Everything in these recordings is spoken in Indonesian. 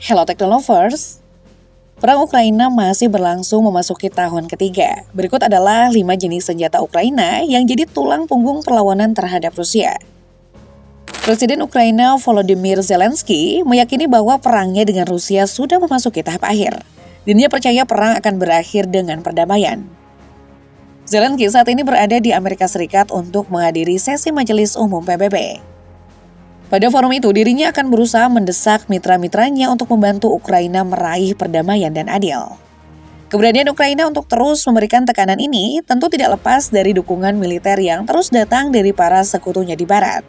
Hello Technolovers, perang Ukraina masih berlangsung memasuki tahun ketiga. Berikut adalah 5 jenis senjata Ukraina yang jadi tulang punggung perlawanan terhadap Rusia. Presiden Ukraina Volodymyr Zelensky meyakini bahwa perangnya dengan Rusia sudah memasuki tahap akhir. Dirinya percaya perang akan berakhir dengan perdamaian. Zelensky saat ini berada di Amerika Serikat untuk menghadiri sesi Majelis Umum PBB. Pada forum itu, dirinya akan berusaha mendesak mitra-mitranya untuk membantu Ukraina meraih perdamaian dan adil. Keberanian Ukraina untuk terus memberikan tekanan ini tentu tidak lepas dari dukungan militer yang terus datang dari para sekutunya di Barat.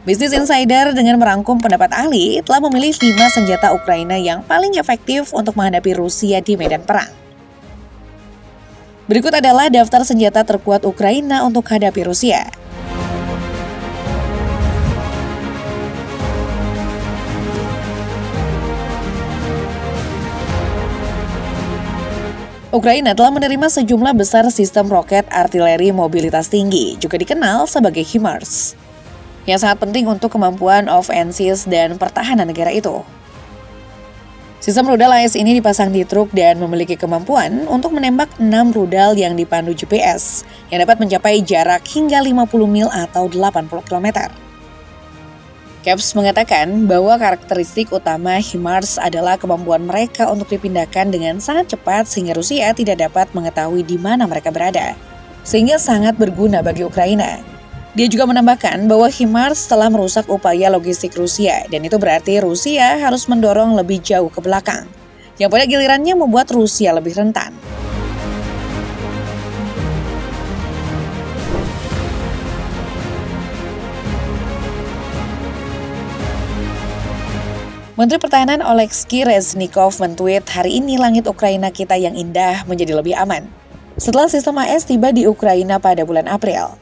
Business Insider dengan merangkum pendapat ahli telah memilih 5 senjata Ukraina yang paling efektif untuk menghadapi Rusia di medan perang. Berikut adalah daftar senjata terkuat Ukraina untuk hadapi Rusia. Ukraina telah menerima sejumlah besar sistem roket artileri mobilitas tinggi, juga dikenal sebagai HIMARS, yang sangat penting untuk kemampuan ofensif dan pertahanan negara itu. Sistem rudal AES ini dipasang di truk dan memiliki kemampuan untuk menembak 6 rudal yang dipandu GPS, yang dapat mencapai jarak hingga 50 mil atau 80 km. Caps mengatakan bahwa karakteristik utama HIMARS adalah kemampuan mereka untuk dipindahkan dengan sangat cepat sehingga Rusia tidak dapat mengetahui di mana mereka berada, sehingga sangat berguna bagi Ukraina. Dia juga menambahkan bahwa HIMARS telah merusak upaya logistik Rusia, dan itu berarti Rusia harus mendorong lebih jauh ke belakang, yang pada gilirannya membuat Rusia lebih rentan. Menteri Pertahanan Oleksiy Reznikov mentweet, "Hari ini langit Ukraina kita yang indah menjadi lebih aman setelah sistem AES tiba di Ukraina pada bulan April."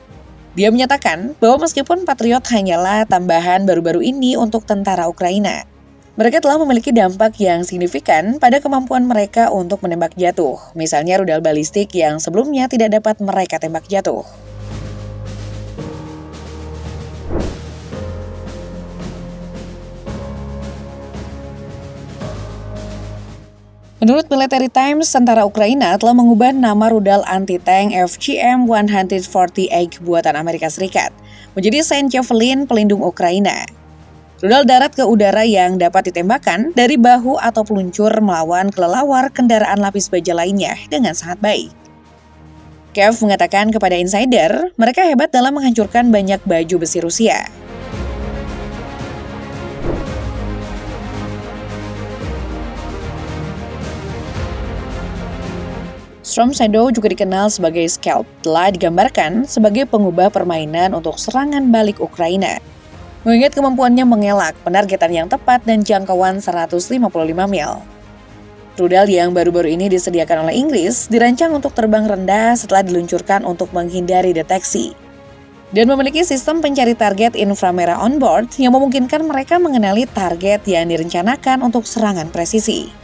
Dia menyatakan bahwa meskipun Patriot hanyalah tambahan baru-baru ini untuk tentara Ukraina, mereka telah memiliki dampak yang signifikan pada kemampuan mereka untuk menembak jatuh, misalnya rudal balistik yang sebelumnya tidak dapat mereka tembak jatuh. Menurut Military Times, tentara Ukraina telah mengubah nama rudal anti-tank FGM-140A buatan Amerika Serikat menjadi Saint Javelin pelindung Ukraina. Rudal darat ke udara yang dapat ditembakkan dari bahu atau peluncur melawan kelelawar kendaraan lapis baja lainnya dengan sangat baik. Kiev mengatakan kepada Insider, mereka hebat dalam menghancurkan banyak baju besi Rusia. Storm Shadow juga dikenal sebagai Scalp, telah digambarkan sebagai pengubah permainan untuk serangan balik Ukraina. Mengingat kemampuannya mengelak, penargetan yang tepat dan jangkauan 155 mil. Rudal yang baru-baru ini disediakan oleh Inggris dirancang untuk terbang rendah setelah diluncurkan untuk menghindari deteksi, dan memiliki sistem pencari target inframerah onboard yang memungkinkan mereka mengenali target yang direncanakan untuk serangan presisi.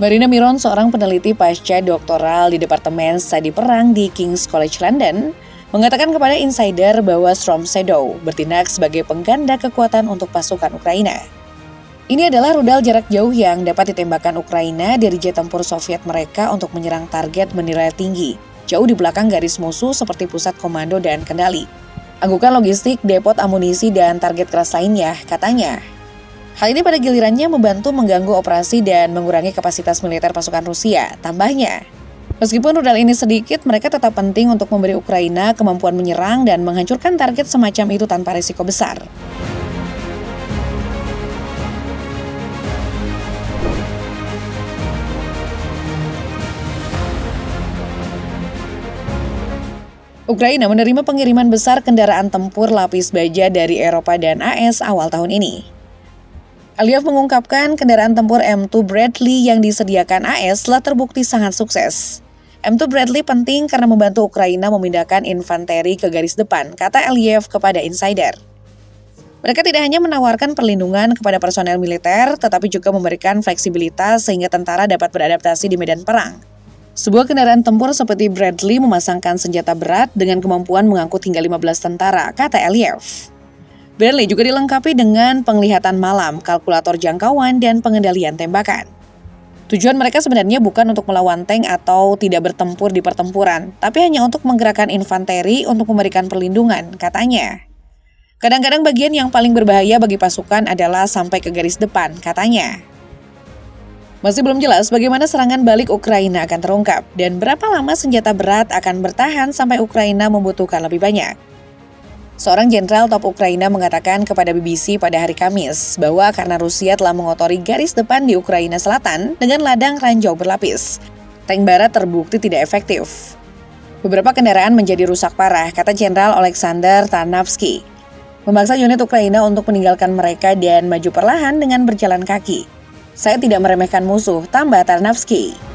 Marina Miron, seorang peneliti pasca doktoral di Departemen Studi Perang di King's College London, mengatakan kepada Insider bahwa Storm Shadow bertindak sebagai pengganda kekuatan untuk pasukan Ukraina. Ini adalah rudal jarak jauh yang dapat ditembakkan Ukraina dari jet tempur Soviet mereka untuk menyerang target bernilai tinggi, jauh di belakang garis musuh seperti pusat komando dan kendali, angkutan logistik, depot amunisi, dan target keras lainnya, katanya. Hal ini pada gilirannya membantu mengganggu operasi dan mengurangi kapasitas militer pasukan Rusia. Tambahnya, meskipun rudal ini sedikit, mereka tetap penting untuk memberi Ukraina kemampuan menyerang dan menghancurkan target semacam itu tanpa risiko besar. Ukraina menerima pengiriman besar kendaraan tempur lapis baja dari Eropa dan AS awal tahun ini. Aliyev mengungkapkan kendaraan tempur M2 Bradley yang disediakan AS telah terbukti sangat sukses. M2 Bradley penting karena membantu Ukraina memindahkan infanteri ke garis depan, kata Aliyev kepada Insider. Mereka tidak hanya menawarkan perlindungan kepada personel militer, tetapi juga memberikan fleksibilitas sehingga tentara dapat beradaptasi di medan perang. Sebuah kendaraan tempur seperti Bradley memasangkan senjata berat dengan kemampuan mengangkut hingga 15 tentara, kata Aliyev. Bradley juga dilengkapi dengan penglihatan malam, kalkulator jangkauan, dan pengendalian tembakan. Tujuan mereka sebenarnya bukan untuk melawan tank atau tidak bertempur di pertempuran, tapi hanya untuk menggerakkan infanteri untuk memberikan perlindungan, katanya. Kadang-kadang bagian yang paling berbahaya bagi pasukan adalah sampai ke garis depan, katanya. Masih belum jelas bagaimana serangan balik Ukraina akan terungkap dan berapa lama senjata berat akan bertahan sampai Ukraina membutuhkan lebih banyak. Seorang jenderal top Ukraina mengatakan kepada BBC pada hari Kamis bahwa karena Rusia telah mengotori garis depan di Ukraina Selatan dengan ladang ranjau berlapis, tank barat terbukti tidak efektif. Beberapa kendaraan menjadi rusak parah, kata Jenderal Oleksandr Tarnavsky. Memaksa unit Ukraina untuk meninggalkan mereka dan maju perlahan dengan berjalan kaki. Saya tidak meremehkan musuh, tambah Tarnavsky.